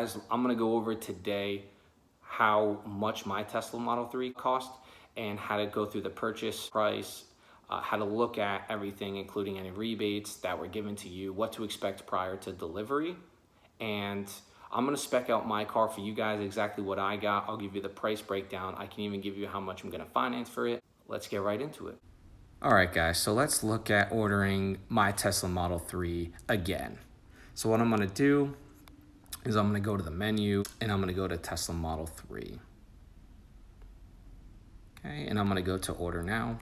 Guys, I'm gonna go over today how much my Tesla Model 3 cost and how to go through the purchase price, how to look at everything, including any rebates that were given to you, what to expect prior to delivery. And I'm gonna spec out my car for you guys, exactly what I got. I'll give you the price breakdown. I can even give you how much I'm gonna finance for it. Let's get right into it. All right, guys, so let's look at ordering my Tesla Model 3 again. So what I'm gonna do is I'm gonna go to the menu and I'm gonna go to Tesla Model 3. Okay, and I'm gonna go to order now.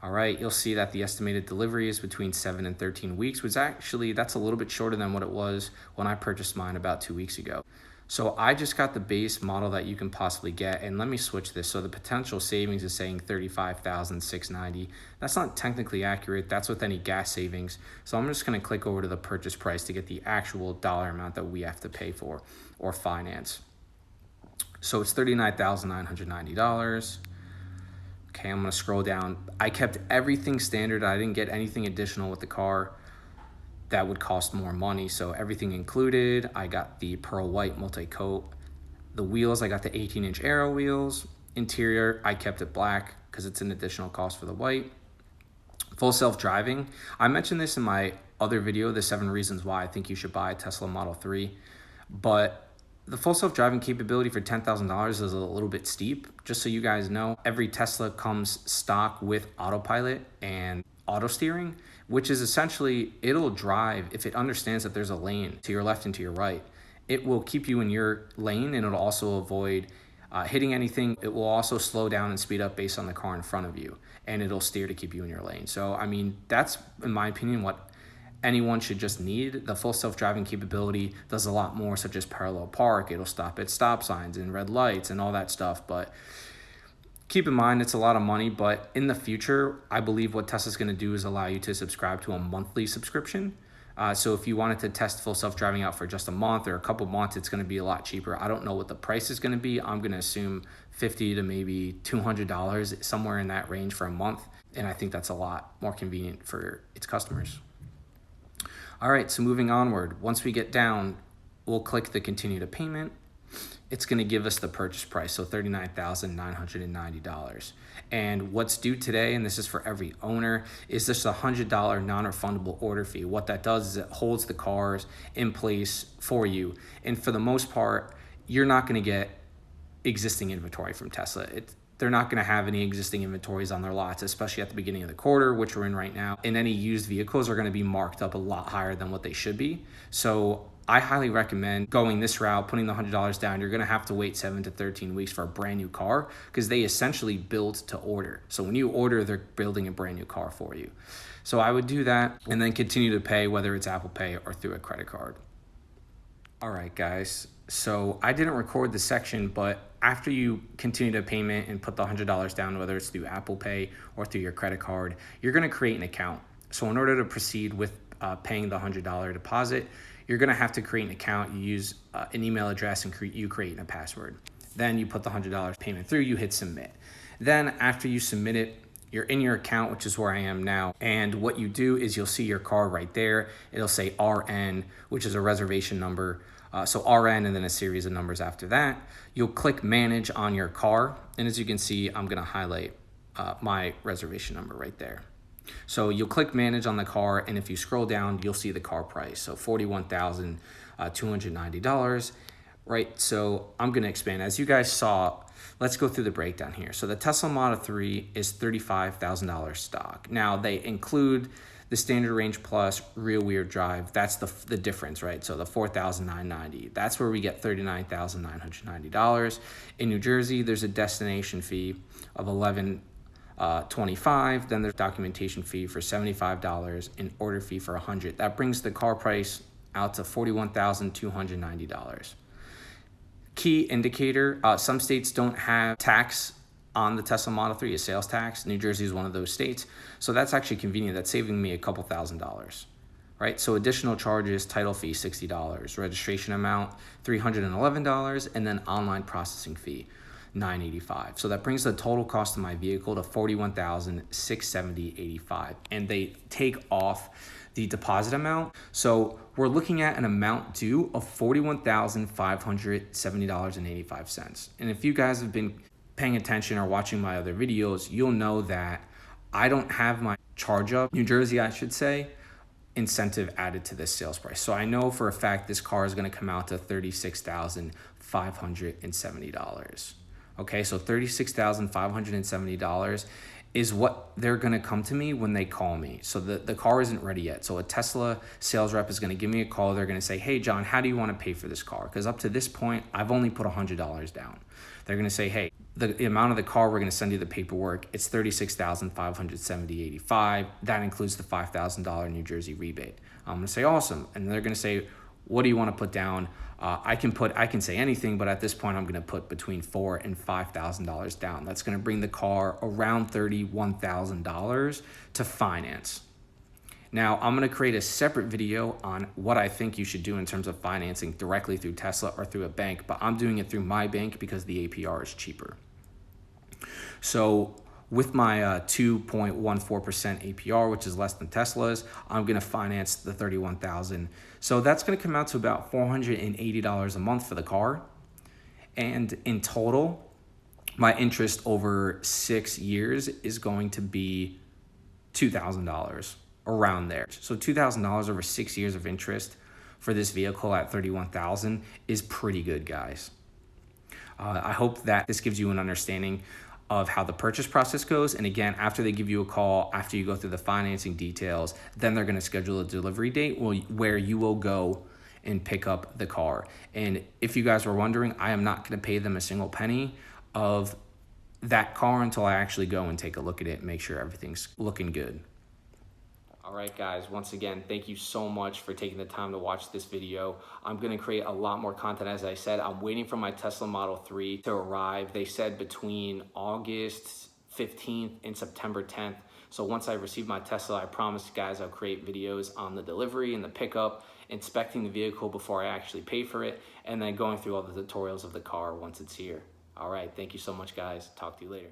All right, you'll see that the estimated delivery is between 7 and 13 weeks, which actually, that's a little bit shorter than what it was when I purchased mine about 2 weeks ago. So I just got the base model that you can possibly get, and let me switch this. So the potential savings is saying $35,690. That's not technically accurate. That's with any gas savings. So I'm just gonna click over to the purchase price to get the actual dollar amount that we have to pay for or finance. So it's $39,990. Okay, I'm gonna scroll down. I kept everything standard. I didn't get anything additional with the car that would cost more money. So everything included, I got the pearl white multi-coat. The wheels, I got the 18-inch aero wheels. Interior, I kept it black because it's an additional cost for the white. Full self-driving. I mentioned this in my other video, the 7 reasons why I think you should buy a Tesla Model 3, but the full self-driving capability for $10,000 is a little bit steep. Just so you guys know, every Tesla comes stock with autopilot and auto steering, which is essentially, it'll drive, if it understands that there's a lane to your left and to your right, it will keep you in your lane, and it'll also avoid hitting anything. It will also slow down and speed up based on the car in front of you, and it'll steer to keep you in your lane. So, I mean, that's, in my opinion, what anyone should just need. The full self-driving capability does a lot more, such as parallel park. It'll stop at stop signs and red lights and all that stuff. But keep in mind, it's a lot of money. But in the future, I believe what Tesla's going to do is allow you to subscribe to a monthly subscription. So if you wanted to test full self-driving out for just a month or a couple months, it's going to be a lot cheaper. I don't know what the price is going to be. I'm going to assume $50 to maybe $200, somewhere in that range for a month. And I think that's a lot more convenient for its customers. All right, so moving onward, once we get down, we'll click the continue to payment. It's gonna give us the purchase price, so $39,990. And what's due today, and this is for every owner, is just a $100 non-refundable order fee. What that does is it holds the cars in place for you. And for the most part, you're not gonna get existing inventory from Tesla. They're not going to have any existing inventories on their lots, especially at the beginning of the quarter, which we're in right now. And any used vehicles are going to be marked up a lot higher than what they should be. So I highly recommend going this route, putting the $100 down. You're going to have to wait 7 to 13 weeks for a brand new car because they essentially build to order. So when you order, they're building a brand new car for you. So I would do that and then continue to pay, whether it's Apple Pay or through a credit card. All right, guys. So I didn't record the section, but after you continue to payment and put the $100 down, whether it's through Apple Pay or through your credit card, you're going to create an account. So in order to proceed with paying the $100 deposit, you're going to have to create an account. You use an email address and you create a password. Then you put the $100 payment through, you hit submit. Then after you submit it, you're in your account, which is where I am now. And what you do is you'll see your car right there. It'll say RN, which is a reservation number. So RN and then a series of numbers after that. You'll click manage on your car. And as you can see, I'm gonna highlight my reservation number right there. So you'll click manage on the car, and if you scroll down, you'll see the car price. So $41,290, right? So I'm gonna expand. As you guys saw, let's go through the breakdown here. So the Tesla Model 3 is $35,000 stock. Now they include the standard range plus rear-wheel drive. That's the difference, right? So the $4,990. That's where we get $39,990. In New Jersey, there's a destination fee of $11.25. Then there's documentation fee for $75, an order fee for $100. That brings the car price out to $41,290. Key indicator: some states don't have tax on the Tesla Model 3, a sales tax. New Jersey is one of those states. So that's actually convenient. That's saving me a couple $1,000, right? So additional charges, title fee, $60, registration amount, $311, and then online processing fee. $985. So that brings the total cost of my vehicle to $41,670.85. And they take off the deposit amount. So we're looking at an amount due of $41,570.85. And if you guys have been paying attention or watching my other videos, you'll know that I don't have my charge up, New Jersey, I should say, incentive added to this sales price. So I know for a fact this car is going to come out to $36,570. Okay, so $36,570 is what they're going to come to me when they call me. So the car isn't ready yet. So a Tesla sales rep is going to give me a call. They're going to say, hey, John, how do you want to pay for this car? Because up to this point, I've only put $100 down. They're going to say, hey, the amount of the car, we're going to send you the paperwork. It's $36,570.85. That includes the $5,000 New Jersey rebate. I'm going to say, awesome. And they're going to say, what do you want to put down? I can say anything, but at this point, I'm going to put between $4,000 and $5,000 down. That's going to bring the car around $31,000 to finance. Now, I'm going to create a separate video on what I think you should do in terms of financing directly through Tesla or through a bank, but I'm doing it through my bank because the APR is cheaper. So with my 2.14% APR, which is less than Tesla's, I'm going to finance the $31,000. So that's going to come out to about $480 a month for the car. And in total, my interest over 6 years is going to be $2,000, around there. So $2,000 over 6 years of interest for this vehicle at $31,000 is pretty good, guys. I hope that this gives you an understanding of how the purchase process goes. And again, after they give you a call, after you go through the financing details, then they're going to schedule a delivery date where you will go and pick up the car. And if you guys were wondering, I am not going to pay them a single penny of that car until I actually go and take a look at it and make sure everything's looking good. All right, guys, once again, thank you so much for taking the time to watch this video. I'm going to create a lot more content. As I said, I'm waiting for my Tesla Model 3 to arrive. They said between August 15th and September 10th. So once I receive my Tesla, I promise you guys I'll create videos on the delivery and the pickup, inspecting the vehicle before I actually pay for it, and then going through all the tutorials of the car once it's here. All right, thank you so much, guys. Talk to you later.